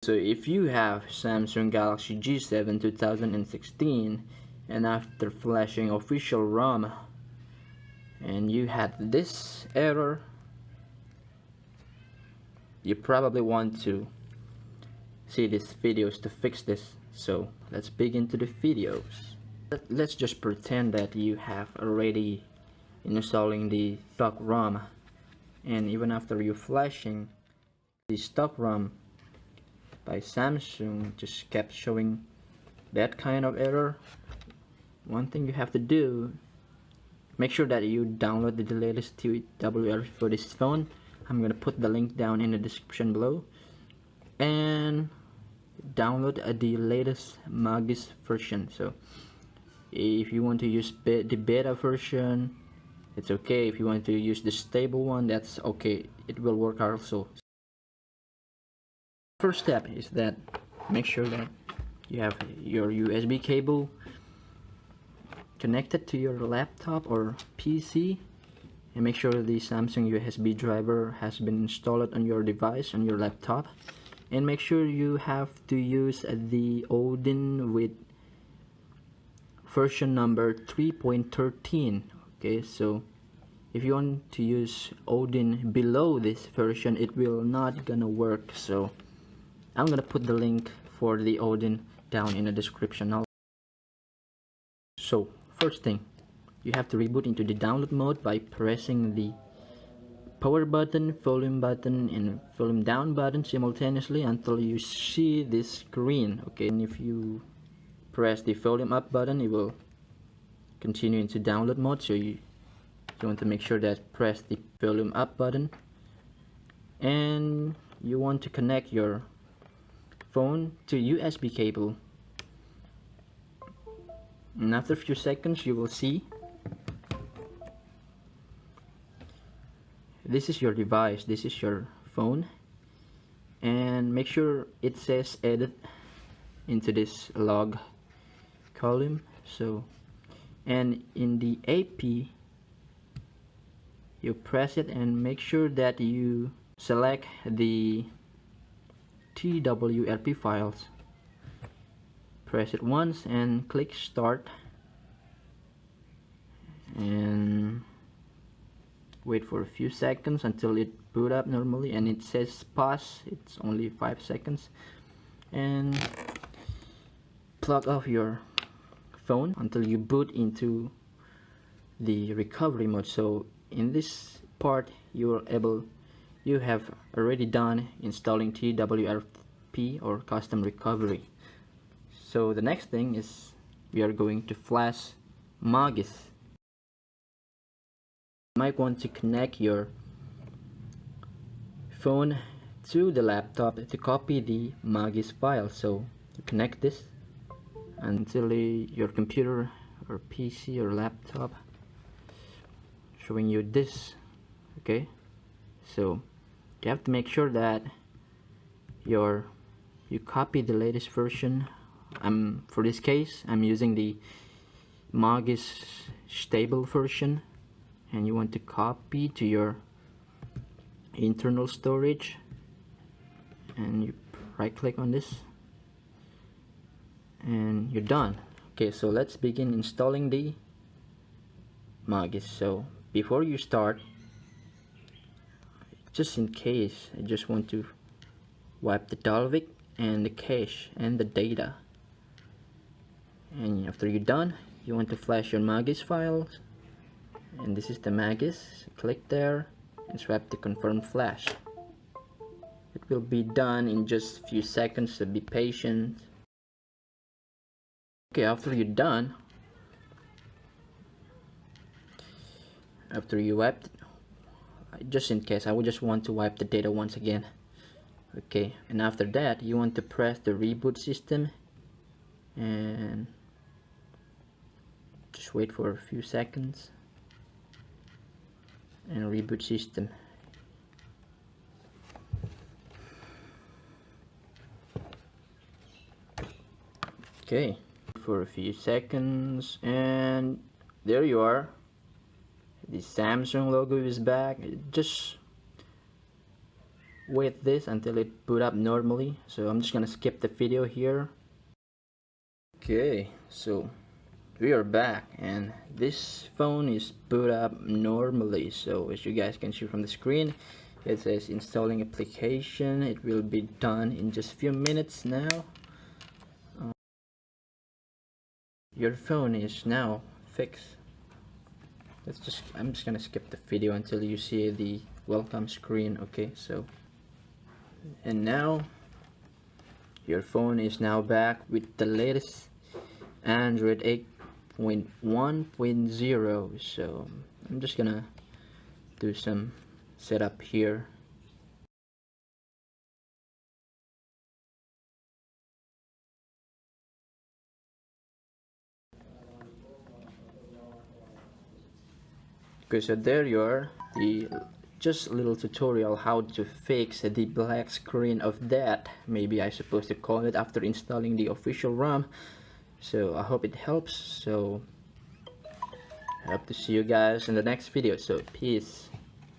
So if you have Samsung Galaxy G7 2016 and after flashing official ROM and you had this error, you probably want to see these videos to fix this. So let's begin to the videos. Let's just pretend that you have already installing the stock ROM, and even after you flashing, the stock ROM by Samsung just kept showing that kind of error. One thing you have to do, make sure that you download the latest TWRP for this phone. I'm gonna put the link down in the description below, and download the latest Magis version. So if you want to use the beta version, it's okay. If you want to use the stable one, that's okay, it will work also. First step is that make sure that you have your USB cable connected to your laptop or PC, and make sure the Samsung USB driver has been installed on your device, on your laptop, and make sure you have to use the Odin with version number 3.13. okay, so if you want to use Odin below this version, it will not gonna work. So I'm gonna put the link for the Odin down in the description now. So first thing, you have to reboot into the download mode by pressing the power button, volume button, and volume down button simultaneously until you see this screen. Okay, and if you press the volume up button, it will continue into download mode. So you want to make sure that press the volume up button, and you want to connect your phone to USB cable, and after a few seconds you will see this is your device, this is your phone, and make sure it says edit into this log column. So, and in the AP you press it and make sure that you select the TWRP files. Press it once and click start, and wait for a few seconds until it boot up normally, and it says pause, it's only 5 seconds, and plug off your phone until you boot into the recovery mode. So in this part you have already done installing TWRP or custom recovery. So the next thing is we are going to flash Magis. You might want to connect your phone to the laptop to copy the Magis file. So you connect this until your computer or PC or laptop showing you this. Okay, so you have to make sure that you copy the latest version. For this case I'm using the Magis stable version, and you want to copy to your internal storage, and you right click on this and you're done. Okay, so let's begin installing the Magis. So before you start, just in case, I just want to wipe the Dalvik and the cache and the data. And after you're done, you want to flash your Magis files, and this is the Magis. Click there and swipe to confirm flash. It will be done in just a few seconds, so be patient. Okay, after you're done, after you wiped, just in case, I would just want to wipe the data once again. Okay, and after that you want to press the reboot system and just wait for a few seconds and reboot system. Okay, for a few seconds, and there you are. The Samsung logo is back. Just wait this until it boot up normally. So I'm just gonna skip the video here. Okay, so we are back and this phone is boot up normally. So as you guys can see from the screen, it says installing application. It will be done in just a few minutes now. Your phone is now fixed. I'm just gonna skip the video until you see the welcome screen. Okay, so and now your phone is now back with the latest Android 8.1.0. so I'm just gonna do some setup here. Okay, so there you are, the just a little tutorial how to fix the black screen of that, maybe I supposed to call it, after installing the official ROM. So I hope it helps. So I hope to see you guys in the next video. So peace.